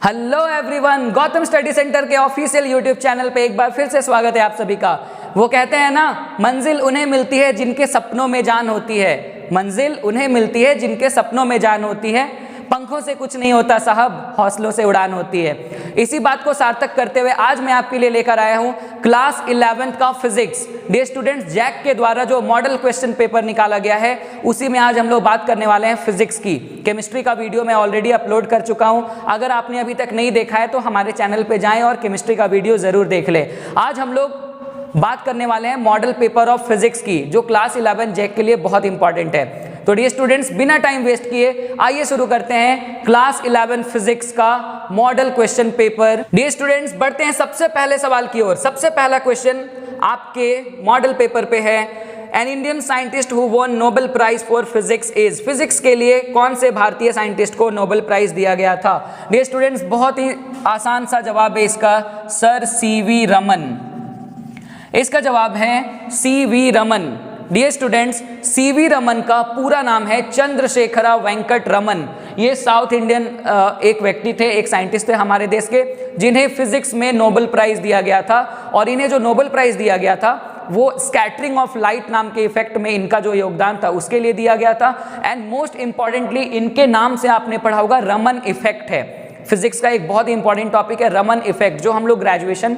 Hello everyone, Gautam study centre के official YouTube channel पे एक बार फिर से स्वागत है आप सभी का। वो कहते हैं ना, मंजिल उन्हें मिलती है जिनके सपनों में जान होती है। मंजिल उन्हें मिलती है जिनके सपनों में जान होती है। पंखों से कुछ नहीं होता साहब, हौसलों से उड़ान होती है। इसी बात को सार्थक करते हुए आज मैं आपके लिए लेकर आया हूँ क्लास 11th का फिजिक्स। डियर स्टूडेंट्स, जैक के द्वारा जो मॉडल क्वेश्चन पेपर निकाला गया है उसी में आज हम लोग बात करने वाले हैं फिजिक्स की। केमिस्ट्री का वीडियो मैं ऑलरेडी अपलोड कर चुका हूँ, अगर आपने अभी तक नहीं देखा है तो हमारे चैनल पे जाएं और केमिस्ट्री का वीडियो जरूर देख लें। आज हम लोग बात करने वाले हैं मॉडल पेपर ऑफ फिजिक्स की, जो क्लास 11 जैक के लिए बहुत इंपॉर्टेंट है। तो डियर स्टूडेंट्स, बिना टाइम वेस्ट किए आइए शुरू करते हैं क्लास 11 फिजिक्स का model question paper. Dear students, बढ़ते हैं सबसे पहले सवाल की ओर। सबसे पहला क्वेश्चन आपके मॉडल पेपर पे है, an Indian scientist who won Nobel prize for physics is. Physics के लिए कौन से भारतीय साइंटिस्ट को नोबेल प्राइज दिया गया था? डियर स्टूडेंट्स, बहुत ही आसान सा जवाब है इसका, सर सीवी रमन। इसका जवाब है CV Raman. Dear students, CV Raman का पूरा नाम है चंद्रशेखर वेंकट रमन। ये साउथ इंडियन एक व्यक्ति थे, एक साइंटिस्ट थे हमारे देश के, जिन्हें फिजिक्स में नोबेल प्राइज दिया गया था। और इन्हें जो नोबेल प्राइज दिया गया था वो स्कैटरिंग ऑफ लाइट नाम के इफेक्ट में इनका जो योगदान था उसके लिए दिया गया था। एंड मोस्ट इंपॉर्टेंटली इनके नाम से आपने पढ़ा होगा रमन इफेक्ट है। फिजिक्स का एक बहुत ही इंपॉर्टेंट टॉपिक है रमन इफेक्ट, जो हम लोग ग्रेजुएशन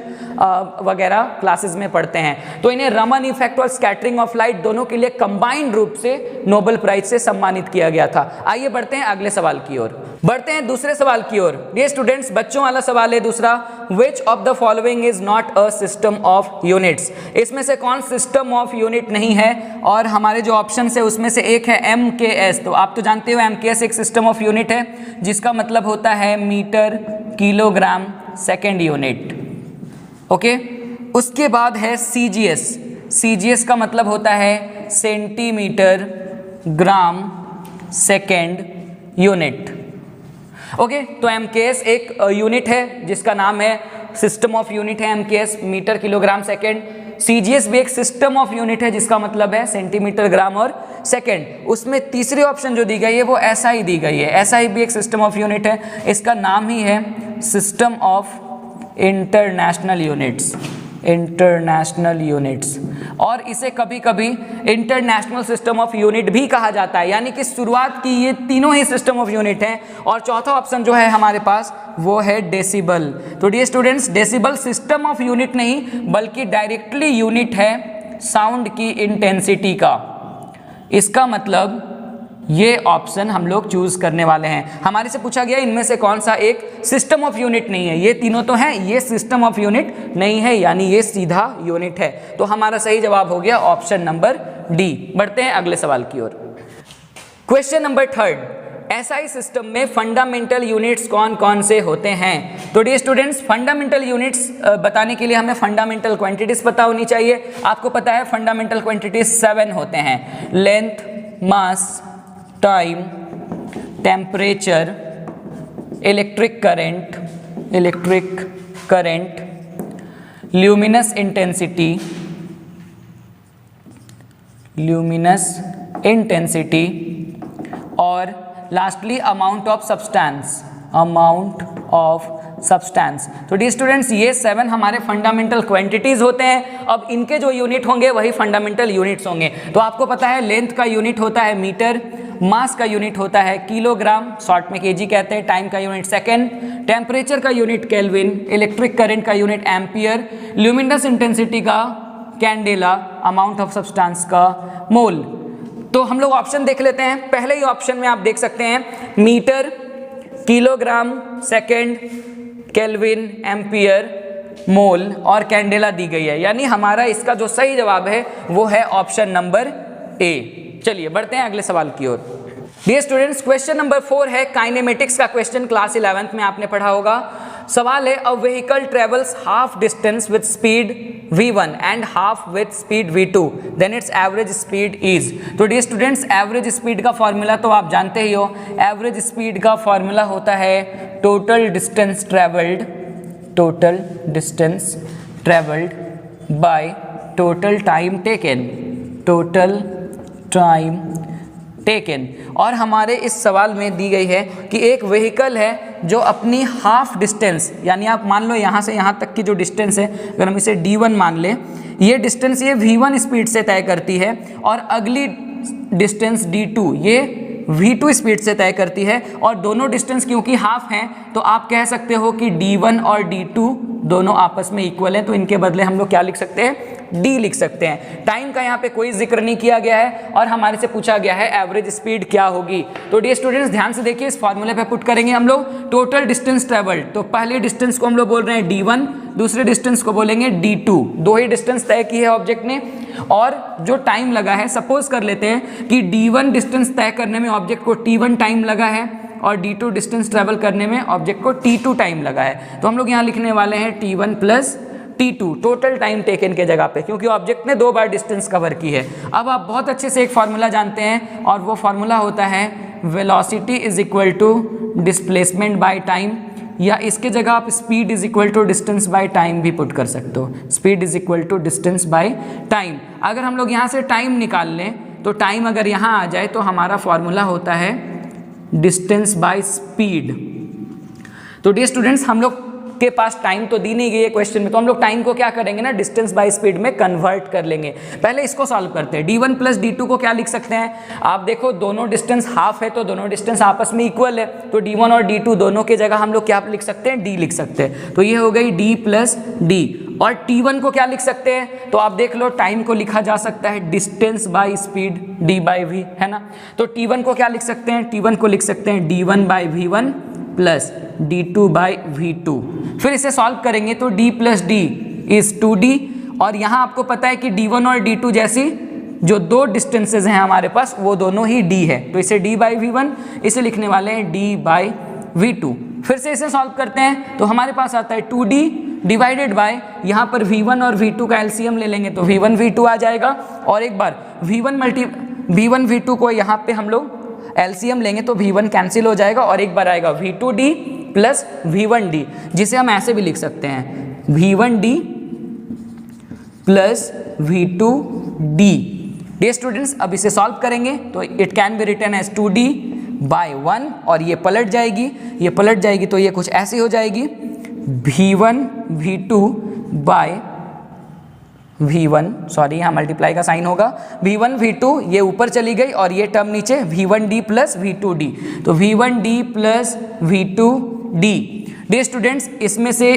वगैरह क्लासेस में पढ़ते हैं। तो इन्हें रमन इफेक्ट और स्कैटरिंग ऑफ लाइट दोनों के लिए कंबाइंड रूप से नोबेल प्राइज से सम्मानित किया गया था। आइए बढ़ते हैं अगले सवाल की ओर। बढ़ते हैं दूसरे सवाल की ओर। डियर स्टूडेंट्स, बच्चों वाला सवाल है दूसरा, विच of the following is not a system of units. इसमें से कौन सिस्टम ऑफ यूनिट नहीं है? और हमारे जो ऑप्शन है उसमें से एक है MKS। तो आप तो जानते हो MKS एक सिस्टम ऑफ यूनिट है, जिसका मतलब होता है metre kilogram second unit. Okay, उसके बाद है CGS। CGS का मतलब होता है centimetre gram second unit. Okay, तो MKS एक यूनिट है जिसका नाम है, सिस्टम ऑफ यूनिट है MKS, metre kilogram second. CGS भी एक सिस्टम ऑफ यूनिट है जिसका मतलब है सेंटीमीटर ग्राम और सेकेंड। उसमें तीसरी ऑप्शन जो दी गई है वो SI दी गई है। SI भी एक सिस्टम ऑफ यूनिट है, इसका नाम ही है system of international units. International units, और इसे कभी कभी इंटरनेशनल सिस्टम ऑफ यूनिट भी कहा जाता है। यानी कि शुरुआत की ये तीनों ही सिस्टम ऑफ यूनिट हैं। और चौथा ऑप्शन जो है हमारे पास वो है डेसिबल। तो dear students, decibel system of unit नहीं बल्कि डायरेक्टली यूनिट है साउंड की इंटेंसिटी का। इसका मतलब ये ऑप्शन हम लोग चूज करने वाले हैं। हमारे से पूछा गया इनमें से कौन सा एक सिस्टम ऑफ यूनिट नहीं है। ये तीनों तो हैं, ये सिस्टम ऑफ यूनिट नहीं है, यानी ये सीधा यूनिट है। तो हमारा सही जवाब हो गया ऑप्शन नंबर डी। बढ़ते हैं अगले सवाल की ओर। क्वेश्चन नंबर 3, SI सिस्टम में फंडामेंटल यूनिट्स कौन कौन से होते हैं? तो डियर स्टूडेंट्स, फंडामेंटल यूनिट्स बताने के लिए हमें फंडामेंटल क्वांटिटीज पता होनी चाहिए। आपको पता है फंडामेंटल क्वांटिटीज 7 होते हैं, length, mass, time, temperature, electric current, luminous intensity और लास्टली अमाउंट ऑफ सब्सटेंस। तो डियर स्टूडेंट्स, ये 7 हमारे फंडामेंटल क्वांटिटीज होते हैं। अब इनके जो यूनिट होंगे वही फंडामेंटल यूनिट्स होंगे। तो आपको पता है लेंथ का यूनिट होता है मीटर, मास का यूनिट होता है किलोग्राम, शॉर्ट में केजी कहते हैं, टाइम का यूनिट सेकेंड, टेम्परेचर का यूनिट केल्विन, इलेक्ट्रिक करंट का यूनिट एम्पियर, ल्यूमिनस इंटेंसिटी का कैंडेला, अमाउंट ऑफ सब्सटेंस का मोल। तो हम लोग ऑप्शन देख लेते हैं। पहले ही ऑप्शन में आप देख सकते हैं metre, kilogram second, kelvin, ampere, mole और कैंडेला दी गई है। यानी हमारा इसका जो सही जवाब है वो है ऑप्शन नंबर ए। चलिए बढ़ते हैं अगले सवाल की ओर। डियर स्टूडेंट्स, क्वेश्चन नंबर 4 है काइनेमेटिक्स का क्वेश्चन, क्लास 11th में आपने पढ़ा होगा। सवाल है, a vehicle travels half distance with speed v1 and half with speed v2, then its average speed is. तो डियर स्टूडेंट्स, एवरेज स्पीड का फॉर्मूला तो आप जानते ही हो। एवरेज स्पीड का फॉर्मूला होता है total distance travelled by total time taken. Total time taken. और हमारे इस सवाल में दी गई है कि एक व्हीकल है जो अपनी हाफ डिस्टेंस, यानी आप मान लो यहाँ से यहाँ तक की जो डिस्टेंस है, अगर हम इसे d1 मान लें, ये डिस्टेंस ये v1 स्पीड से तय करती है और अगली डिस्टेंस d2 ये v2 स्पीड से तय करती है। और दोनों डिस्टेंस क्योंकि हाफ हैं तो आप कह सकते हो कि d1 और d2 दोनों आपस में इक्वल हैं, तो इनके बदले हम लोग क्या लिख सकते हैं, d लिख सकते हैं। टाइम का यहाँ पे कोई जिक्र नहीं किया गया है और हमारे से पूछा गया है एवरेज स्पीड क्या होगी। तो डियर स्टूडेंट्स ध्यान से देखिए, इस फॉर्मूले पे पुट करेंगे हम लोग टोटल डिस्टेंस ट्रेवल्ड। तो पहली डिस्टेंस को हम लोग बोल रहे हैं d1, दूसरे डिस्टेंस को बोलेंगे d2। दो ही डिस्टेंस तय की है ऑब्जेक्ट ने, और जो टाइम लगा है, सपोज कर लेते हैं कि d1 डिस्टेंस तय करने में ऑब्जेक्ट को t1 टाइम लगा है और d2 डिस्टेंस ट्रेवल करने में ऑब्जेक्ट को t2 टाइम लगा है। तो हम लोग यहाँ लिखने वाले हैं t1 plus t2 total time taken के जगह पे, क्योंकि ऑब्जेक्ट ने 2 बार डिस्टेंस कवर की है। अब आप बहुत अच्छे से एक फार्मूला जानते हैं और वो फार्मूला होता है velocity is equal to displacement by time, या इसके जगह आप speed is equal to distance by time भी पुट कर सकते हो। Speed is equal to distance by time. अगर हम लोग यहाँ से टाइम निकाल लें तो टाइम अगर यहाँ आ जाए तो हमारा फॉर्मूला होता है डिस्टेंस बाय स्पीड। तो डियर स्टूडेंट्स, हम लोग के पास टाइम तो दी नहीं गई है क्वेश्चन में, तो हम लोग टाइम को क्या करेंगे ना, डिस्टेंस बाय स्पीड में कन्वर्ट कर लेंगे। पहले इसको सॉल्व करते हैं। d1 प्लस d2 को क्या लिख सकते हैं, आप देखो दोनों डिस्टेंस हाफ है तो दोनों डिस्टेंस आपस में इक्वल है, तो d1 और d2 दोनों की जगह हम लोग क्या लिख सकते हैं, d लिख सकते हैं। तो ये हो गई d प्लस d। और t1 को क्या लिख सकते हैं, तो आप देख लो टाइम को लिखा जा सकता है distance by speed d by v, है ना। तो t1 को क्या लिख सकते हैं, t1 को लिख सकते हैं d1 by v1 plus d2 by v2। फिर इसे सॉल्व करेंगे तो d plus d is 2d, और यहाँ आपको पता है कि d1 और d2 जैसी जो 2 डिस्टेंसेज हैं हमारे पास वो दोनों ही d है, तो इसे d बाई v1, इसे लिखने वाले हैं d बाई v2। फिर से इसे सॉल्व करते हैं तो हमारे पास आता है 2d डिवाइडेड बाय, यहाँ पर v1 और v2 का एलसीएम ले लेंगे तो v1 v2 आ जाएगा, और एक बार v1 v2 को यहाँ पे हम लोग एलसीएम लेंगे तो v1 कैंसिल हो जाएगा, और एक बार आएगा v2d प्लस v1d, जिसे हम ऐसे भी लिख सकते हैं v1d plus v2d। Dear students, अब इसे सॉल्व करेंगे तो it can be written as 2d by 1, और ये पलट जाएगी तो ये कुछ ऐसी हो जाएगी v1 v2 by v1, sorry यहाँ मल्टीप्लाई का साइन होगा, v1 v2 ये ऊपर चली गई और ये टर्म नीचे v1d प्लस v2d, तो v1d plus v2d। Dear students, इसमें से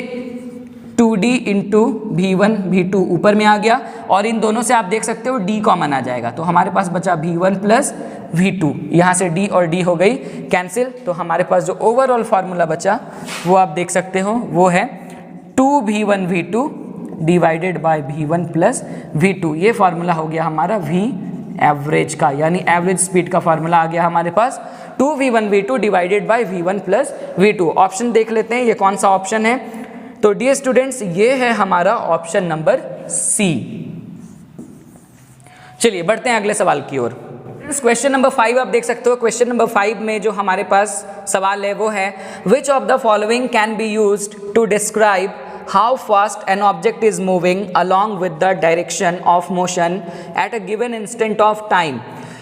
2d इंटू v1 v2 ऊपर में आ गया, और इन दोनों से आप देख सकते हो d कॉमन आ जाएगा, तो हमारे पास बचा v1 प्लस v2, यहाँ से d और d हो गई कैंसिल। तो हमारे पास जो ओवरऑल फार्मूला बचा वो आप देख सकते हो, वो है 2v1 v2 divided by v1 plus v2। ये फार्मूला हो गया हमारा v एवरेज का, यानी एवरेज स्पीड का फार्मूला आ गया हमारे पास 2v1 v2 divided by v1 plus v2। Option देख लेते हैं ये कौन सा ऑप्शन है, तो डियर स्टूडेंट्स ये है हमारा ऑप्शन नंबर सी। चलिए बढ़ते हैं अगले सवाल की ओर। क्वेश्चन नंबर 5 आप देख सकते हो। क्वेश्चन नंबर 5 में जो हमारे पास सवाल है वो है which of the following can be used to describe how fast an object is moving along with the direction of motion at a given instant of time।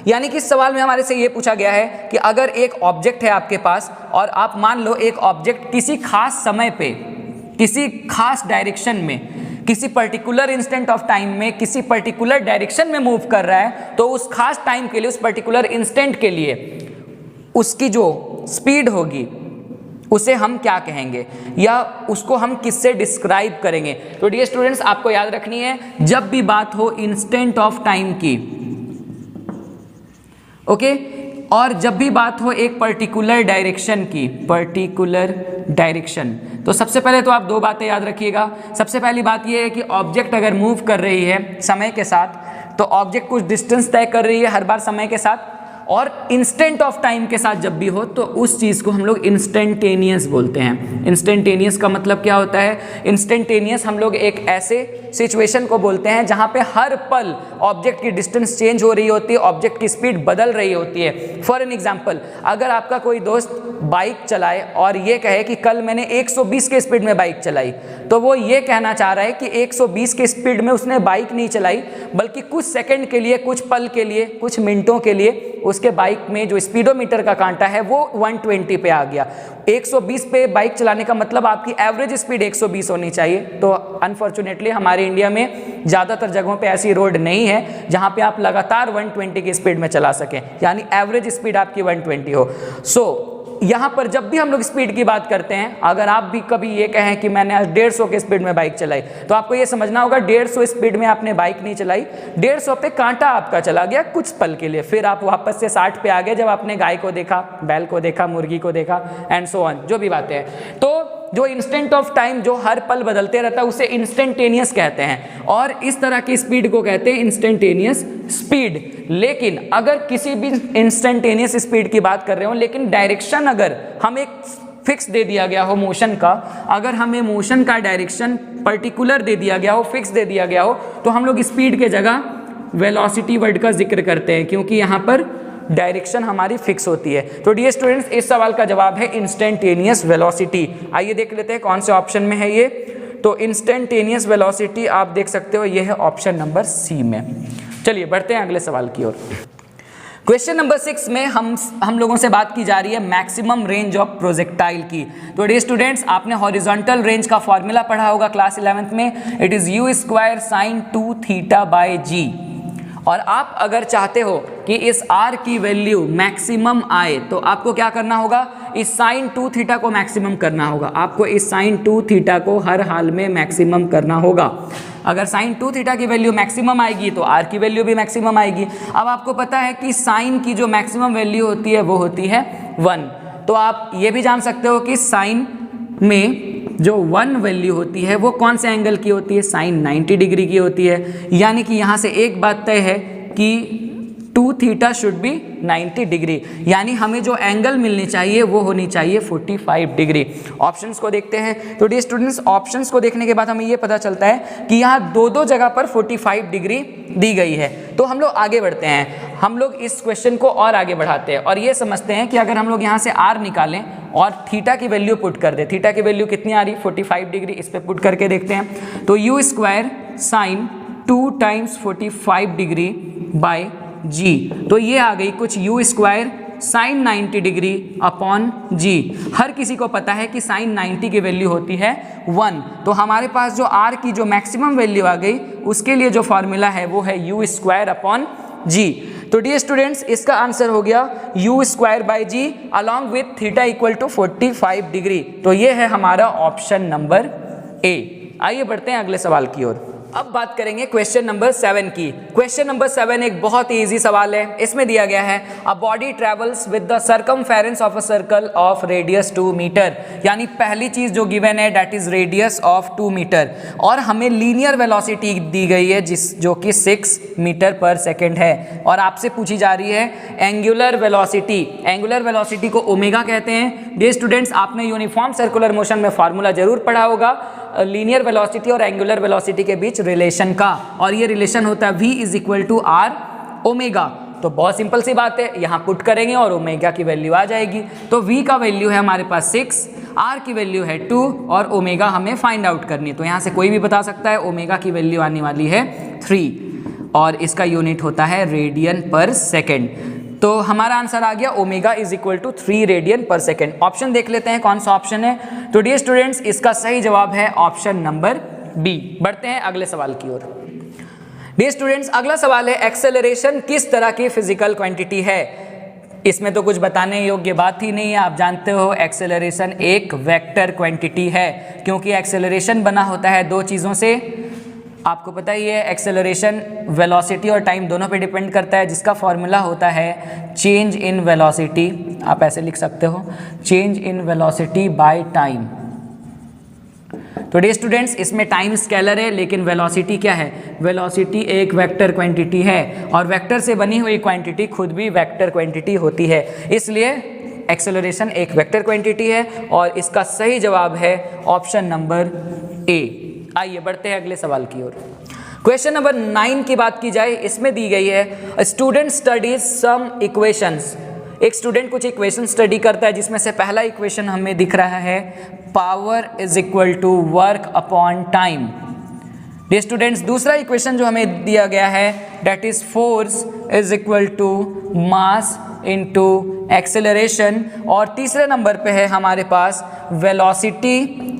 यानी कि इस सवाल में हमारे से ये पूछा गया है कि अगर एक ऑब्जेक्ट है आपके पास और आप मान लो एक ऑब्जेक्ट किसी खास समय पे किसी खास डायरेक्शन में किसी पर्टिकुलर इंस्टेंट ऑफ टाइम में किसी पर्टिकुलर डायरेक्शन में मूव कर रहा है, तो उस खास टाइम के लिए उस पर्टिकुलर इंस्टेंट के लिए उसकी जो स्पीड होगी उसे हम क्या कहेंगे या उसको हम किससे डिस्क्राइब करेंगे। तो डियर स्टूडेंट्स, आपको याद रखनी है जब भी बात हो इंस्टेंट ऑफ टाइम की, ओके, और जब भी बात हो एक पर्टिकुलर डायरेक्शन की, पर्टिकुलर डायरेक्शन, तो सबसे पहले तो आप 2 बातें याद रखिएगा। सबसे पहली बात यह है कि ऑब्जेक्ट अगर मूव कर रही है समय के साथ तो ऑब्जेक्ट कुछ डिस्टेंस तय कर रही है हर बार समय के साथ, और इंस्टेंट ऑफ टाइम के साथ जब भी हो तो उस चीज़ को हम लोग इंस्टेंटेनियस बोलते हैं। इंस्टेंटेनियस का मतलब क्या होता है, इंस्टेंटेनियस हम लोग एक ऐसे सिचुएशन को बोलते हैं जहाँ पे हर पल ऑब्जेक्ट की डिस्टेंस चेंज हो रही होती है, ऑब्जेक्ट की स्पीड बदल रही होती है। फॉर एन एग्जाम्पल, अगर आपका कोई दोस्त बाइक चलाए और ये कहे कि कल मैंने 120 के स्पीड में बाइक चलाई, तो वो ये कहना चाह रहा है कि 120 के स्पीड में उसने बाइक नहीं चलाई, बल्कि कुछ सेकंड के लिए, कुछ पल के लिए, कुछ मिनटों के लिए उसके बाइक में जो स्पीडोमीटर का कांटा है वो 120 पे आ गया। 120 पे बाइक चलाने का मतलब आपकी एवरेज स्पीड 120 होनी चाहिए। तो अनफॉर्चुनेटली हमारे इंडिया में ज़्यादातर जगहों पे ऐसी रोड नहीं है जहाँ पे आप लगातार 120 की स्पीड में चला सकें, यानी एवरेज स्पीड आपकी 120 हो। सो यहाँ पर जब भी हम लोग स्पीड की बात करते हैं, अगर आप भी कभी ये कहें कि मैंने आज 150 के स्पीड में बाइक चलाई, तो आपको ये समझना होगा 150 स्पीड में आपने बाइक नहीं चलाई, 150 पे कांटा आपका चला गया कुछ पल के लिए, फिर आप वापस से 60 पे आ गए जब आपने गाय को देखा, बैल को देखा, मुर्गी को देखा एंड सो ऑन, जो भी बातें हैं। तो जो इंस्टेंट ऑफ टाइम जो हर पल बदलते रहता है उसे इंस्टेंटेनियस कहते हैं, और इस तरह की स्पीड को कहते हैं इंस्टेंटेनियस स्पीड। लेकिन अगर किसी भी इंस्टेंटेनियस स्पीड की बात कर रहे हो, लेकिन डायरेक्शन अगर हम एक फिक्स दे दिया गया हो मोशन का, अगर हमें मोशन का डायरेक्शन पर्टिकुलर दे दिया गया हो, फिक्स दे दिया गया हो, तो हम लोग स्पीड के जगह वेलोसिटी वर्ड का जिक्र करते हैं, क्योंकि यहाँ पर डायरेक्शन हमारी फिक्स होती है। तो डियर स्टूडेंट्स, इस सवाल का जवाब है इंस्टेंटेनियस वेलोसिटी। आइए देख लेते हैं कौन से ऑप्शन में है ये। तो इंस्टेंटेनियस वेलोसिटी आप देख सकते हो, ये है ऑप्शन नंबर सी में। चलिए बढ़ते हैं अगले सवाल की ओर। क्वेश्चन नंबर 6 में हम लोगों से बात की जा रही है मैक्सिमम रेंज ऑफ प्रोजेक्टाइल की। तो डियर स्टूडेंट्स, आपने हॉरिजॉन्टल रेंज का फॉर्मूला पढ़ा होगा क्लास 11th में, it is u² sin 2 θ/g। और आप अगर चाहते हो कि इस r की वैल्यू मैक्सिमम आए, तो आपको क्या करना होगा, इस sin 2 θ को मैक्सिमम करना होगा। आपको इस sin 2 θ को हर हाल में मैक्सिमम करना होगा। अगर sin 2 θ की वैल्यू मैक्सिमम आएगी तो r की वैल्यू भी मैक्सिमम आएगी। अब आपको पता है कि sin की जो मैक्सिमम वैल्यू होती है वो होती है 1। तो आप ये भी जान सकते हो कि sin में जो 1 वैल्यू होती है वो कौन से एंगल की होती है, sin 90 डिग्री की होती है। यानी कि यहाँ से एक बात तय है कि 2 θ शुड बी 90 डिग्री, यानी हमें जो एंगल मिलनी चाहिए वो होनी चाहिए 45 डिग्री। ऑप्शंस को देखते हैं। तो डियर स्टूडेंट्स, ऑप्शंस को देखने के बाद हमें ये पता चलता है कि यहाँ दो जगह पर 45 डिग्री दी गई है। तो हम लोग आगे बढ़ते हैं, हम लोग इस क्वेश्चन को और आगे बढ़ाते हैं और ये समझते हैं कि अगर हम लोग यहाँ से r निकालें और थीटा की वैल्यू पुट कर दे, थीटा की वैल्यू कितनी आ रही, 45 डिग्री, इस पे पुट करके देखते हैं। तो u² sin 2 × 45 degree by g, तो ये आ गई कुछ u² sin 90 degree upon g। हर किसी को पता है कि sin 90 की वैल्यू होती है 1। तो हमारे पास जो r की जो मैक्सिमम वैल्यू आ गई उसके लिए जो फॉर्मूला है वो है u² अपॉन g। तो डियर स्टूडेंट्स, इसका आंसर हो गया u²/g along with theta equal to 45 degree. तो ये है हमारा ऑप्शन नंबर ए। आइए बढ़ते हैं अगले सवाल की ओर। अब बात करेंगे क्वेश्चन नंबर 7 की। क्वेश्चन नंबर 7 एक बहुत ही इजी सवाल है। इसमें दिया गया है a body travels with the circumference of a circle of radius 2 metre, यानी पहली चीज जो गिवन है that is radius of 2 metre, और हमें लीनियर वेलोसिटी दी गई है जो कि 6 मीटर पर सेकेंड है, और आपसे पूछी जा रही है एंगुलर वेलोसिटी। एंगुलर वेलोसिटी को ओमेगा कहते हैं। डियर स्टूडेंट्स, आपने यूनिफॉर्म सर्कुलर मोशन में फार्मूला जरूर पढ़ा होगा लीनियर वेलोसिटी और एंगुलर वेलोसिटी के बीच रिलेशन का, और ये रिलेशन होता है v = r ओमेगा। तो बहुत सिंपल सी बात है, यहाँ पुट करेंगे और ओमेगा की वैल्यू आ जाएगी। तो v का वैल्यू है हमारे पास 6, r की वैल्यू है 2 और ओमेगा हमें फाइंड आउट करनी है। तो यहाँ से कोई भी बता सकता है ओमेगा की वैल्यू आने वाली है 3 और इसका यूनिट होता है रेडियन पर सेकेंड। तो हमारा आंसर आ गया ओमेगा = 3 रेडियन पर सेकेंड। ऑप्शन देख लेते हैं कौन सा ऑप्शन है। तो डियर स्टूडेंट्स, इसका सही जवाब है ऑप्शन नंबर बी। बढ़ते हैं अगले सवाल की ओर। डियर स्टूडेंट्स, अगला सवाल है एक्सेलरेशन किस तरह की फिजिकल क्वांटिटी है। इसमें तो कुछ बताने योग्य बात ही नहीं है। आप जानते हो एक्सेलरेशन एक वेक्टर क्वांटिटी है, क्योंकि एक्सेलरेशन बना होता है दो चीज़ों से। आपको पता ही है एक्सेलरेशन वेलोसिटी और टाइम दोनों पे डिपेंड करता है, जिसका फॉर्मूला होता है चेंज इन वेलोसिटी। आप ऐसे लिख सकते हो, change in velocity by time. तो डियर स्टूडेंट्स, इसमें टाइम स्केलर है लेकिन वेलोसिटी क्या है, वेलोसिटी एक वेक्टर क्वांटिटी है, और वेक्टर से बनी हुई क्वांटिटी खुद भी वेक्टर क्वांटिटी होती है। इसलिए एक्सेलरेशन एक वेक्टर क्वांटिटी है और इसका सही जवाब है ऑप्शन नंबर ए। आइए बढ़ते हैं अगले सवाल की ओर। क्वेश्चन नंबर 9 की बात की जाए, इसमें दी गई है स्टूडेंट स्टडीज सम इक्वेशंस। एक स्टूडेंट कुछ इक्वेशन स्टडी करता है, जिसमें से पहला इक्वेशन हमें दिख रहा है power = work upon time. Dear students, दूसरा इक्वेशन जो हमें दिया गया है that is force is equal to mass into acceleration, और तीसरे नंबर पे है हमारे पास velocity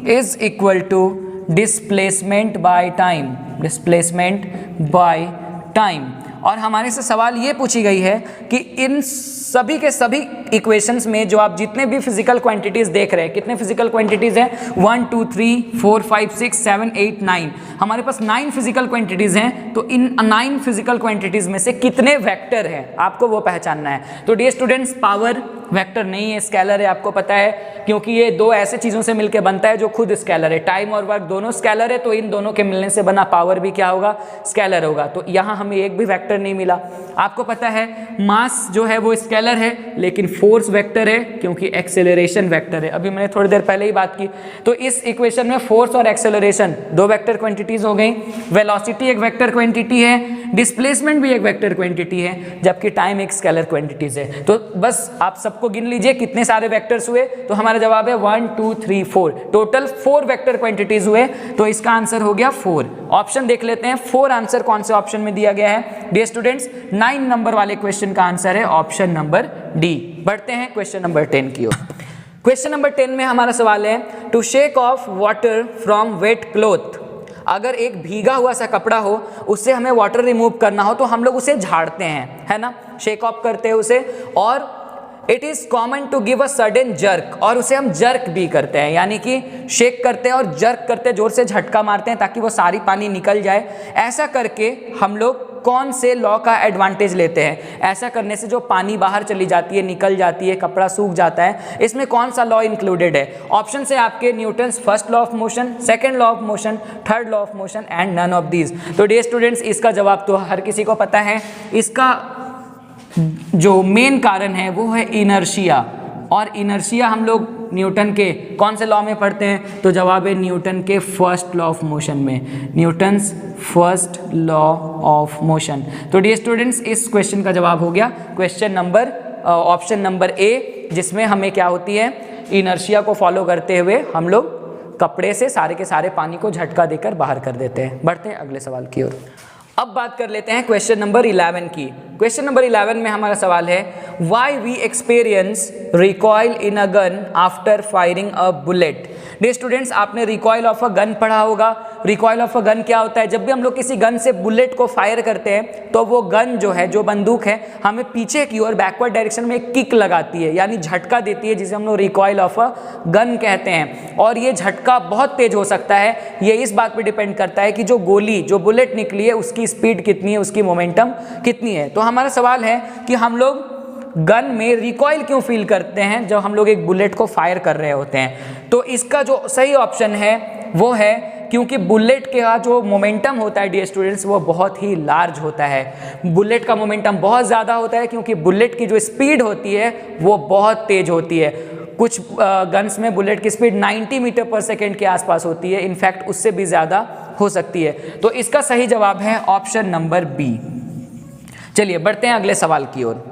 is equal to displacement by time, displacement by time. और हमारे से सवाल ये पूछी गई है कि इन सभी के सभी इक्वेशंस में जो आप जितने भी फिजिकल क्वांटिटीज देख रहे हैं, कितने फिजिकल क्वांटिटीज हैं 1 2 3 4 5 6 7 8 9, हमारे पास 9 फिजिकल क्वांटिटीज हैं। तो इन 9 फिजिकल क्वांटिटीज में से कितने वेक्टर हैं आपको वो पहचानना है। तो डियर स्टूडेंट्स, पावर वेक्टर नहीं है, स्केलर है, आपको पता है, क्योंकि ये दो ऐसे चीज़ों से मिलकर बनता है जो खुद स्केलर है। टाइम और वर्क दोनों स्केलर है, तो इन दोनों के मिलने से बना पावर भी क्या होगा, स्केलर होगा। तो यहाँ हमें एक भी वेक्टर नहीं मिला। आपको पता है मास जो है वो स्केलर है, लेकिन फोर्स वेक्टर है क्योंकि एक्सेलरेशन वेक्टर है। अभी मैंने थोड़ी देर पहले ही बात की। तो इस इक्वेशन में फोर्स और एक्सेलरेशन दो वेक्टर क्वांटिटीज हो गई, वेलोसिटी एक वेक्टर क्वांटिटी है, डिस्प्लेसमेंट भी एक वेक्टर क्वांटिटी है, जबकि टाइम एक स्केलर क्वांटिटीज है। तो बस आप सबको गिन लीजिए कितने सारे वेक्टर्स हुए। तो हमारा जवाब है 1 2 3 4, टोटल 4 वेक्टर क्वांटिटीज हुए। तो इसका आंसर हो गया 4। ऑप्शन देख लेते हैं 4 आंसर कौन से ऑप्शन में दिया गया है। डियर स्टूडेंट्स, 9 नंबर वाले क्वेश्चन का आंसर है ऑप्शन नंबर डी। बढ़ते हैं क्वेश्चन नंबर 10 की ओर। क्वेश्चन नंबर 10 में हमारा सवाल है to shake off water from wet cloth. अगर एक भीगा हुआ सा कपड़ा हो, उससे हमें वाटर रिमूव करना हो तो हम लोग उसे झाड़ते हैं, है ना, शेक ऑफ करते हैं उसे। और it is common to give a sudden jerk, और उसे हम जर्क भी करते हैं, यानी कि शेक करते हैं और जर्क करते हैं, जोर से झटका मारते हैं ताकि वो सारी पानी निकल जाए। ऐसा करके हम लोग कौन से लॉ का एडवांटेज लेते हैं? ऐसा करने से जो पानी बाहर चली जाती है, निकल जाती है, कपड़ा सूख जाता है, इसमें कौन सा लॉ इंक्लूडेड है? ऑप्शन से आपके Newton's first law of motion, second law of motion, third law of motion and none of these. तो डियर स्टूडेंट्स, इसका जवाब तो हर किसी को पता है। इसका जो मेन कारण है वो है इनर्शिया, और इनर्शिया हम लोग न्यूटन के कौन से लॉ में पढ़ते हैं? तो जवाब है न्यूटन के फर्स्ट लॉ ऑफ मोशन में, Newton's first law of motion. तो डियर स्टूडेंट्स, इस क्वेश्चन का जवाब हो गया question number option number A, जिसमें हमें क्या होती है, इनर्शिया को फॉलो करते हुए हम लोग कपड़े से सारे के सारे पानी को झटका देकर बाहर कर देते हैं। बढ़ते हैं अगले सवाल की ओर। अब बात कर लेते हैं क्वेश्चन नंबर 11 की। क्वेश्चन नंबर 11 में हमारा सवाल है why we experience recoil in a gun after firing a bullet. Dear students, आपने रिकॉइल ऑफ अ गन पढ़ा होगा। रिकॉइल ऑफ अ गन क्या होता है? जब भी हम लोग किसी गन से बुलेट को फायर करते हैं तो वो गन जो है, जो बंदूक है, हमें पीछे की ओर बैकवर्ड डायरेक्शन में एक किक लगाती है, यानी झटका देती है, जिसे हम लोग रिकॉइल ऑफ अ गन कहते हैं। और ये झटका बहुत तेज हो सकता है। ये इस बात पर डिपेंड करता है कि जो गोली, जो बुलेट निकली है, उसकी स्पीड कितनी है, उसकी मोमेंटम कितनी है। तो हमारा सवाल है कि हम लोग गन में रिकॉइल क्यों फील करते हैं जब हम लोग एक बुलेट को फायर कर रहे होते हैं? तो इसका जो सही ऑप्शन है वो है क्योंकि बुलेट का जो मोमेंटम होता है डियर स्टूडेंट्स, वो बहुत ही लार्ज होता है। बुलेट का मोमेंटम बहुत ज़्यादा होता है क्योंकि बुलेट की जो स्पीड होती है वो बहुत तेज होती है। कुछ गन्स में बुलेट की स्पीड 90 मीटर पर सेकेंड के आसपास होती है, इनफैक्ट उससे भी ज़्यादा हो सकती है। तो इसका सही जवाब है ऑप्शन नंबर बी। चलिए बढ़ते हैं अगले सवाल की ओर।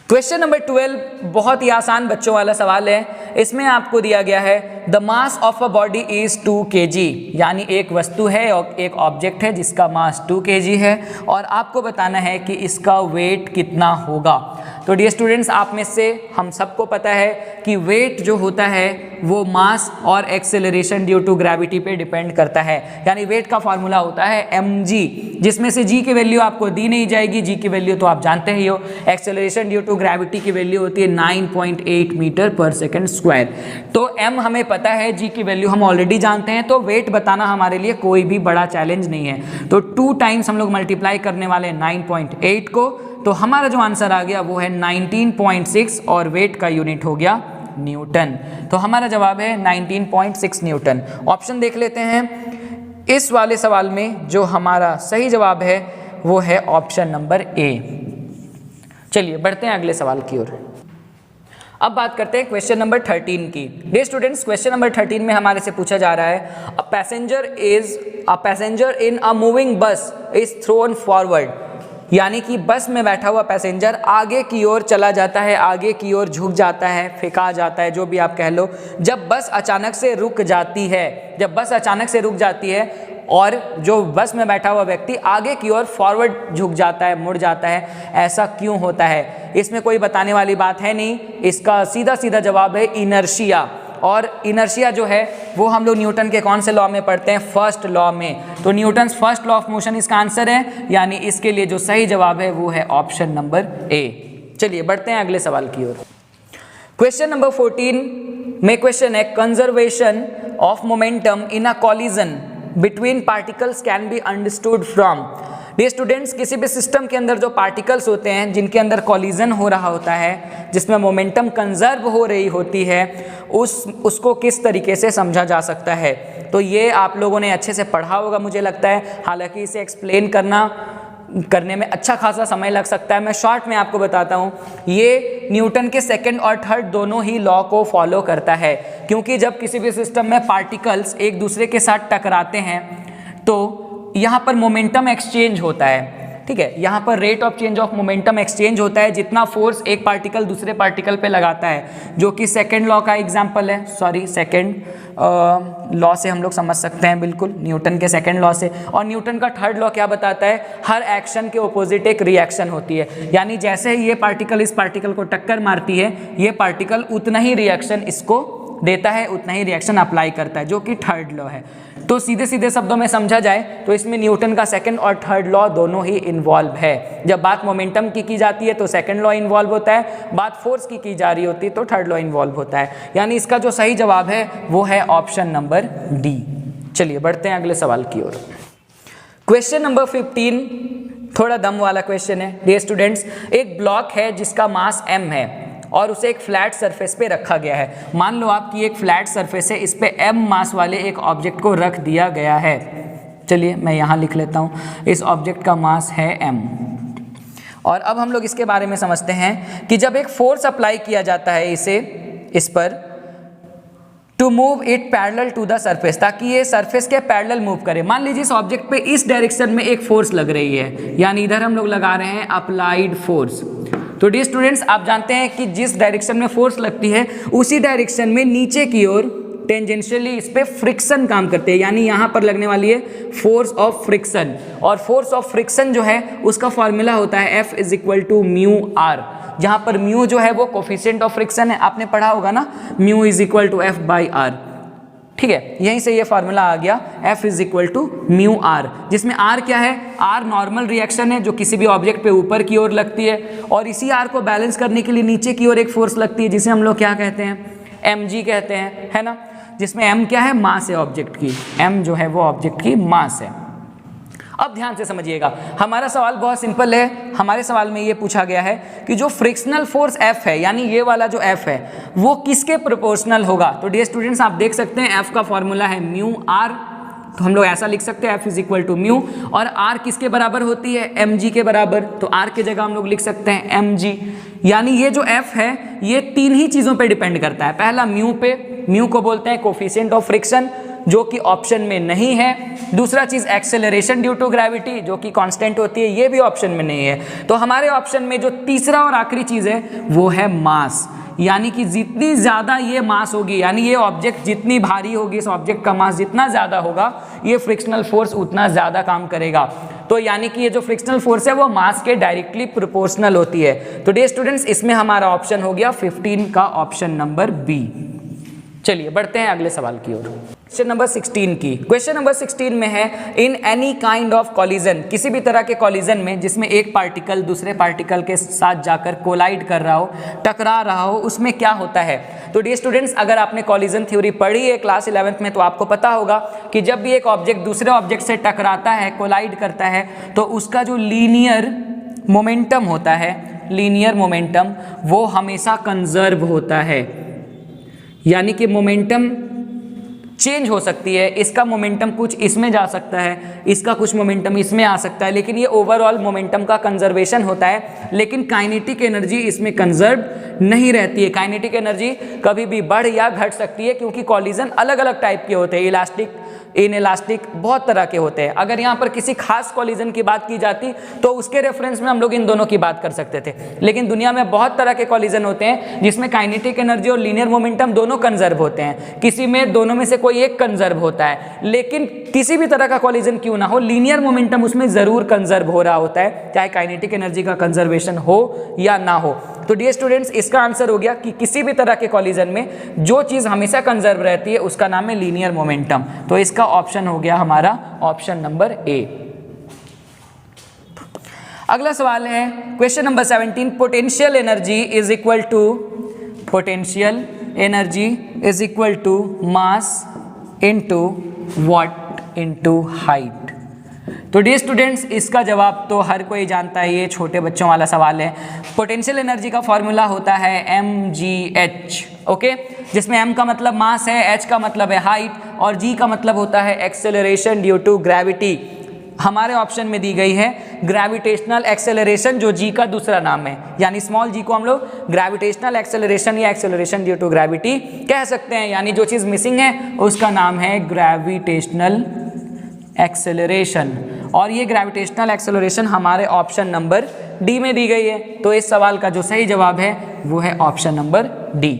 क्वेश्चन नंबर 12 बहुत ही आसान बच्चों वाला सवाल है। इसमें आपको दिया गया है the mass of a body is 2 kg, यानी एक वस्तु है और एक ऑब्जेक्ट है जिसका मास 2 kg है, और आपको बताना है कि इसका वेट कितना होगा। तो डियर स्टूडेंट्स, आप में से हम सबको पता है कि वेट जो होता है वो मास और एक्सेलरेशन ड्यू टू ग्रेविटी पे डिपेंड करता है। यानी वेट का फॉर्मूला होता है mg, जिसमें से g की वैल्यू आपको दी नहीं जाएगी, g की वैल्यू तो आप जानते ही हो। एक्सेलरेशन ड्यू टू ग्रेविटी की वैल्यू होती है 9.8 मीटर पर सेकेंड स्क्वायर। तो m हमें पता है, g की वैल्यू हम ऑलरेडी जानते हैं, तो वेट बताना हमारे लिए कोई भी बड़ा चैलेंज नहीं है। तो 2 टाइम्स हम लोग मल्टीप्लाई करने वाले 9.8 को, तो हमारा जो आंसर आ गया वो है 19.6, और वेट का यूनिट हो गया न्यूटन। तो हमारा जवाब है 19.6 न्यूटन। ऑप्शन देख लेते हैं। इस वाले सवाल में जो हमारा सही जवाब है वो है ऑप्शन नंबर ए। चलिए बढ़ते हैं अगले सवाल की ओर। अब बात करते हैं क्वेश्चन नंबर 13 की। डियर स्टूडेंट्स, क्वेश्चन नंबर 13 में हमारे से पूछा जा रहा है a passenger in a moving बस इज थ्रोन फॉरवर्ड, यानी कि बस में बैठा हुआ पैसेंजर आगे की ओर चला जाता है, आगे की ओर झुक जाता है, फेंका जाता है, जो भी आप कह लो। जब बस अचानक से रुक जाती है, जब बस अचानक से रुक जाती है और जो बस में बैठा हुआ व्यक्ति आगे की ओर फॉरवर्ड झुक जाता है, मुड़ जाता है, ऐसा क्यों होता है? इसमें कोई बताने वाली बात है नहीं, इसका सीधा सीधा जवाब है इनर्शिया। और इनर्शिया जो है वो हम लोग न्यूटन के कौन से लॉ में पढ़ते हैं? फर्स्ट लॉ में। तो Newton first law of motion इसका आंसर है, यानी इसके लिए जो सही जवाब है वो है ऑप्शन नंबर ए। चलिए बढ़ते हैं अगले सवाल की ओर। क्वेश्चन नंबर 14 में क्वेश्चन है conservation of momentum in a collision between particles can be understood from. Dear students, किसी भी सिस्टम के अंदर जो पार्टिकल्स होते हैं जिनके अंदर कॉलिजन हो रहा होता है, जिसमें मोमेंटम कंजर्व हो रही होती है, उसको किस तरीके से समझा जा सकता है? तो ये आप लोगों ने अच्छे से पढ़ा होगा मुझे लगता है, हालांकि इसे एक्सप्लेन करने में अच्छा खासा समय लग सकता है। मैं शॉर्ट में आपको बताता हूँ, ये न्यूटन के सेकंड और थर्ड दोनों ही लॉ को फॉलो करता है, क्योंकि जब किसी भी सिस्टम में पार्टिकल्स एक दूसरे के साथ टकराते हैं तो यहाँ पर मोमेंटम एक्सचेंज होता है, ठीक है, यहाँ पर rate of change of momentum exchange होता है, जितना फोर्स एक पार्टिकल दूसरे पार्टिकल पे लगाता है, जो कि सेकंड लॉ का एग्जांपल है, सॉरी सेकंड लॉ से हम लोग समझ सकते हैं, बिल्कुल न्यूटन के सेकंड लॉ से। और न्यूटन का थर्ड लॉ क्या बताता है? हर एक्शन के ऑपोजिट एक रिएक्शन होती है, यानी जैसे ही ये पार्टिकल इस पार्टिकल को टक्कर मारती है, ये पार्टिकल उतना ही रिएक्शन इसको देता है, उतना ही रिएक्शन अप्लाई करता है, जो कि थर्ड लॉ है। तो सीधे सीधे शब्दों में समझा जाए तो इसमें न्यूटन का सेकंड और थर्ड लॉ दोनों ही इन्वॉल्व है। जब बात मोमेंटम की जाती है तो सेकंड लॉ इन्वॉल्व होता है, बात फोर्स की जा रही होती है तो थर्ड लॉ इन्वॉल्व होता है, यानी इसका जो सही जवाब है वो है ऑप्शन नंबर डी। चलिए बढ़ते हैं अगले सवाल की ओर। क्वेश्चन नंबर 15 थोड़ा दम वाला क्वेश्चन है। डियर स्टूडेंट्स, एक ब्लॉक है जिसका मास m है और उसे एक फ्लैट सरफेस पे रखा गया है। मान लो आपकी एक फ्लैट सरफेस है, इस पे m मास वाले एक ऑब्जेक्ट को रख दिया गया है। चलिए मैं यहाँ लिख लेता हूँ, इस ऑब्जेक्ट का मास है m। और अब हम लोग इसके बारे में समझते हैं कि जब एक फोर्स अप्लाई किया जाता है इस पर to move it parallel to the surface, ताकि ये सरफेस के पैरेलल मूव करे। मान लीजिए इस ऑब्जेक्ट पे इस डायरेक्शन में एक फोर्स लग रही है, यानी इधर हम लोग लगा रहे हैं अप्लाइड फोर्स। तो डियर स्टूडेंट्स, आप जानते हैं कि जिस डायरेक्शन में फोर्स लगती है उसी डायरेक्शन में नीचे की ओर टेंजेंशियली इस पे फ्रिक्शन काम करते हैं, यानी यहाँ पर लगने वाली है फोर्स ऑफ फ्रिक्शन। और फोर्स ऑफ फ्रिक्शन जो है उसका फॉर्मूला होता है F is equal to mu R, जहाँ पर म्यू जो है वो कोफिशिएंट ऑफ फ्रिक्शन है, आपने पढ़ा होगा ना, mu is equal to F by R. ठीक है, यहीं से ये फार्मूला आ गया F is equal to mu R, जिसमें R क्या है? R नॉर्मल रिएक्शन है जो किसी भी ऑब्जेक्ट पे ऊपर की ओर लगती है, और इसी R को बैलेंस करने के लिए नीचे की ओर एक फोर्स लगती है जिसे हम लोग क्या कहते हैं? mg कहते हैं, है ना, जिसमें m क्या है? मास है ऑब्जेक्ट की, m जो है वो ऑब्जेक्ट की मास है। अब ध्यान से समझिएगा, हमारा सवाल बहुत सिंपल है। हमारे सवाल में ये पूछा गया है कि जो फ्रिक्शनल फोर्स F है, यानी ये वाला जो F है वो किसके प्रोपोर्शनल होगा? तो डियर स्टूडेंट्स, आप देख सकते हैं F का फॉर्मूला है म्यू आर, तो हम लोग ऐसा लिख सकते हैं F is equal to mu, और R किसके बराबर होती है? mg के बराबर, तो R की जगह हम लोग लिख सकते हैं mg। यानी ये जो F है ये तीन ही चीज़ों पे डिपेंड करता है। पहला म्यू पे, म्यू को बोलते हैं कोफिशिएंट ऑफ फ्रिक्शन, जो कि ऑप्शन में नहीं है। दूसरा चीज़ एक्सेलरेशन ड्यू टू ग्रेविटी, जो कि कांस्टेंट होती है, ये भी ऑप्शन में नहीं है। तो हमारे ऑप्शन में जो तीसरा और आखिरी चीज़ है वो है मास, यानी कि जितनी ज़्यादा ये मास होगी, यानी ये ऑब्जेक्ट जितनी भारी होगी, इस ऑब्जेक्ट का मास जितना ज़्यादा होगा, ये फ्रिक्शनल फोर्स उतना ज़्यादा काम करेगा। तो यानी कि ये जो फ्रिक्शनल फोर्स है वो मास के डायरेक्टली प्रोपोर्शनल होती है। तो डियर स्टूडेंट्स, इसमें हमारा ऑप्शन हो गया 15 का ऑप्शन नंबर बी। चलिए बढ़ते हैं अगले सवाल की ओर। क्वेश्चन नंबर 16 की, क्वेश्चन नंबर 16 में है in any kind of collision, किसी भी तरह के कॉलिजन में जिसमें एक पार्टिकल दूसरे पार्टिकल के साथ जाकर कोलाइड कर रहा हो, टकरा रहा हो, उसमें क्या होता है? तो डियर स्टूडेंट्स, अगर आपने कॉलिजन थ्योरी पढ़ी है क्लास 11th में तो आपको पता होगा कि जब भी एक ऑब्जेक्ट दूसरे ऑब्जेक्ट से टकराता है, कोलाइड करता है, तो उसका जो लीनियर मोमेंटम होता है, लीनियर मोमेंटम, वो हमेशा कंजर्व होता है। यानी कि मोमेंटम चेंज हो सकती है, इसका मोमेंटम कुछ इसमें जा सकता है, इसका कुछ मोमेंटम इसमें आ सकता है, लेकिन ये ओवरऑल मोमेंटम का कंजर्वेशन होता है। लेकिन काइनेटिक एनर्जी इसमें कंजर्व नहीं रहती है। काइनेटिक एनर्जी कभी भी बढ़ या घट सकती है, क्योंकि कॉलिजन अलग अलग टाइप के होते हैं। इलास्टिक इनइलास्टिक, बहुत तरह के होते हैं। अगर यहाँ पर किसी खास कॉलिजन की बात की जाती तो उसके रेफरेंस में हम लोग इन दोनों की बात कर सकते थे, लेकिन दुनिया में बहुत तरह के कॉलिजन होते हैं जिसमें काइनेटिक एनर्जी और लीनियर मोमेंटम दोनों कंजर्व होते हैं। किसी में दोनों में से कोई एक कंजर्व होता है, लेकिन किसी भी तरह का कॉलिजन क्यों ना हो, लीनियर मोमेंटम उसमें जरूर कंजर्व हो रहा होता है, चाहे काइनेटिक एनर्जी का कंजर्वेशन हो या ना हो। तो डियर स्टूडेंट्स, इसका आंसर हो गया कि किसी भी तरह के कॉलिजन में जो चीज हमेशा कंजर्व रहती है उसका नाम है लीनियर मोमेंटम। तो इसका ऑप्शन हो गया हमारा ऑप्शन नंबर ए। अगला सवाल है question number 17, potential energy is equal to mass into watt into height. तो डियर स्टूडेंट्स, इसका जवाब तो हर कोई जानता है, ये छोटे बच्चों वाला सवाल है। पोटेंशियल एनर्जी का फॉर्मूला होता है mgh, ओके, जिसमें m का मतलब मास है, h का मतलब है हाइट और g का मतलब होता है एक्सेलरेशन ड्यू टू ग्रेविटी। हमारे ऑप्शन में दी गई है ग्रेविटेशनल एक्सेलरेशन, जो g का दूसरा नाम है, यानी स्मॉल g को हम लोग ग्रेविटेशनल एक्सेलरेशन या एक्सेलरेशन ड्यू टू ग्रेविटी कह सकते हैं। यानी जो चीज़ मिसिंग है उसका नाम है ग्रेविटेशनल एक्सेलरेशन, और ये ग्रेविटेशनल एक्सेलरेशन हमारे ऑप्शन नंबर डी में दी गई है। तो इस सवाल का जो सही जवाब है वो है ऑप्शन नंबर डी।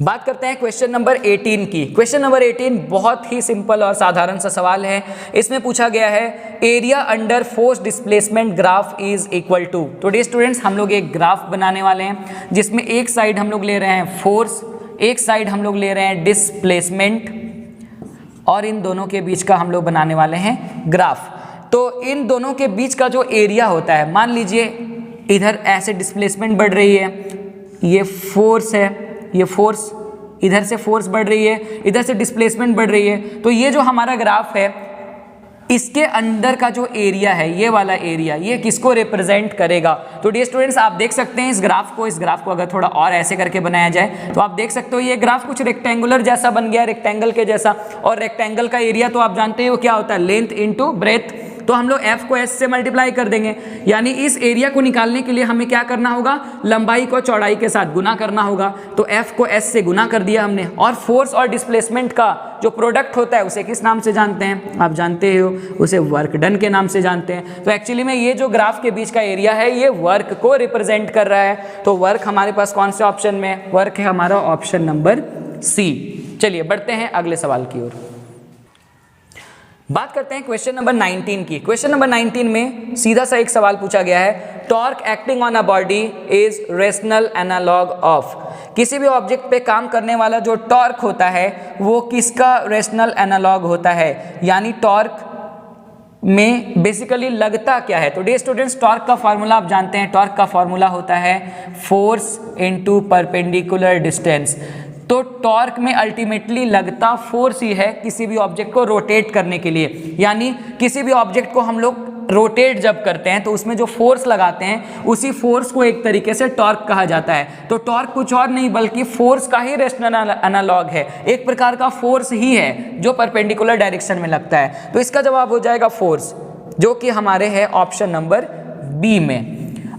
बात करते हैं क्वेश्चन नंबर 18 की। क्वेश्चन नंबर 18 बहुत ही सिंपल और साधारण सा सवाल है। इसमें पूछा गया है area under force displacement graph is equal to. तो डियर स्टूडेंट्स, हम लोग एक ग्राफ बनाने वाले हैं जिसमें एक साइड हम लोग ले रहे हैं फोर्स, एक साइड हम लोग ले रहे हैं डिस्प्लेसमेंट, और इन दोनों के बीच का हम लोग बनाने वाले हैं ग्राफ। तो इन दोनों के बीच का जो एरिया होता है, मान लीजिए इधर ऐसे डिस्प्लेसमेंट बढ़ रही है, ये फोर्स है, ये फोर्स, इधर से फोर्स बढ़ रही है, इधर से डिस्प्लेसमेंट बढ़ रही है। तो ये जो हमारा ग्राफ है, इसके अंदर का जो एरिया है, ये वाला एरिया, ये किसको रिप्रेजेंट करेगा? तो डियर स्टूडेंट्स, आप देख सकते हैं इस ग्राफ को अगर थोड़ा और ऐसे करके बनाया जाए तो आप देख सकते हो ये ग्राफ कुछ रेक्टेंगुलर जैसा बन गया, रेक्टेंगल के जैसा। और रेक्टेंगल का एरिया तो आप जानते हो क्या होता है, लेंथ इनटू ब्रेथ। तो हम लोग f को s से मल्टीप्लाई कर देंगे, यानी इस एरिया को निकालने के लिए हमें क्या करना होगा, लंबाई को चौड़ाई के साथ गुना करना होगा। तो f को s से गुना कर दिया हमने। और फोर्स और डिस्प्लेसमेंट का जो प्रोडक्ट होता है उसे किस नाम से जानते हैं? आप जानते हो, उसे वर्क डन के नाम से जानते हैं। तो एक्चुअली में ये जो ग्राफ के बीच का एरिया है ये वर्क को रिप्रेजेंट कर रहा है। तो वर्क हमारे पास कौन से ऑप्शन में? वर्क है हमारा ऑप्शन नंबर सी। चलिए बढ़ते हैं अगले सवाल की ओर। बात करते हैं क्वेश्चन नंबर 19 की। क्वेश्चन नंबर 19 में सीधा सा एक सवाल पूछा गया है, torque acting on a body is rational analogue of. किसी भी ऑब्जेक्ट पे काम करने वाला जो टॉर्क होता है वो किसका रेशनल एनालॉग होता है? यानी टॉर्क में बेसिकली लगता क्या है? तो डियर स्टूडेंट्स, टॉर्क का फॉर्मूला आप जानते हैं, टॉर्क का फॉर्मूला होता है फोर्स इनटू परपेंडिकुलर डिस्टेंस। तो टॉर्क में अल्टीमेटली लगता फोर्स ही है किसी भी ऑब्जेक्ट को रोटेट करने के लिए। यानी किसी भी ऑब्जेक्ट को हम लोग रोटेट जब करते हैं तो उसमें जो फोर्स लगाते हैं उसी फोर्स को एक तरीके से टॉर्क कहा जाता है। तो टॉर्क कुछ और नहीं बल्कि फोर्स का ही रेशनल एनालॉग है, एक प्रकार का फोर्स ही है जो परपेंडिकुलर डायरेक्शन में लगता है। तो इसका जवाब हो जाएगा फोर्स, जो कि हमारे है ऑप्शन नंबर बी में।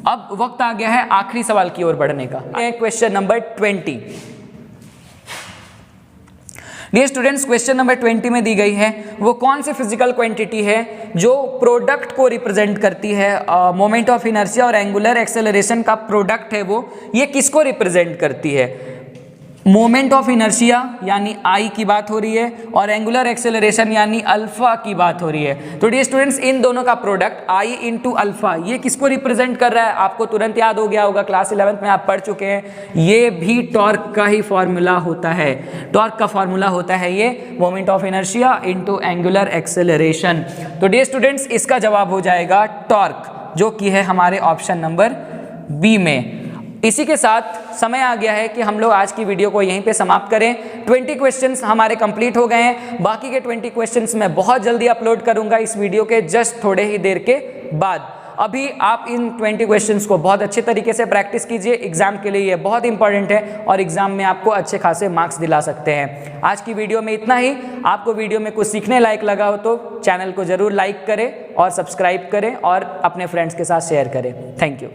अब वक्त आ गया है आखिरी सवाल की ओर बढ़ने का। Question number 20। Dear students, question number 20 में दी गई है वो कौन सी फिजिकल क्वांटिटी है जो प्रोडक्ट को रिप्रेजेंट करती है, मोमेंट ऑफ इनर्शिया और एंगुलर एक्सेलरेशन का प्रोडक्ट है वो, ये किसको रिप्रेजेंट करती है? मोमेंट ऑफ इनर्शिया यानी आई की बात हो रही है और एंगुलर एक्सेलरेशन यानी अल्फा की बात हो रही है। तो डियर स्टूडेंट्स, इन दोनों का प्रोडक्ट आई इंटू अल्फा ये किसको रिप्रेजेंट कर रहा है? आपको तुरंत याद हो गया होगा, क्लास 11th में आप पढ़ चुके हैं। ये भी टॉर्क का ही फॉर्मूला होता है। टॉर्क का फॉर्मूला होता है ये moment of inertia into angular acceleration. तो डियर स्टूडेंट्स, इसका जवाब हो जाएगा टॉर्क, जो कि है हमारे ऑप्शन नंबर बी में। इसी के साथ समय आ गया है कि हम लोग आज की वीडियो को यहीं पे समाप्त करें। 20 क्वेश्चंस हमारे कंप्लीट हो गए हैं। बाकी के 20 क्वेश्चंस मैं बहुत जल्दी अपलोड करूंगा इस वीडियो के जस्ट थोड़े ही देर के बाद। अभी आप इन 20 क्वेश्चंस को बहुत अच्छे तरीके से प्रैक्टिस कीजिए, एग्जाम के लिए ये बहुत इंपॉर्टेंट है और एग्जाम में आपको अच्छे खासे मार्क्स दिला सकते हैं। आज की वीडियो में इतना ही। आपको वीडियो में कुछ सीखने लायक लगा हो तो चैनल को जरूर लाइक करें और सब्सक्राइब करें और अपने फ्रेंड्स के साथ शेयर करें। Thank you.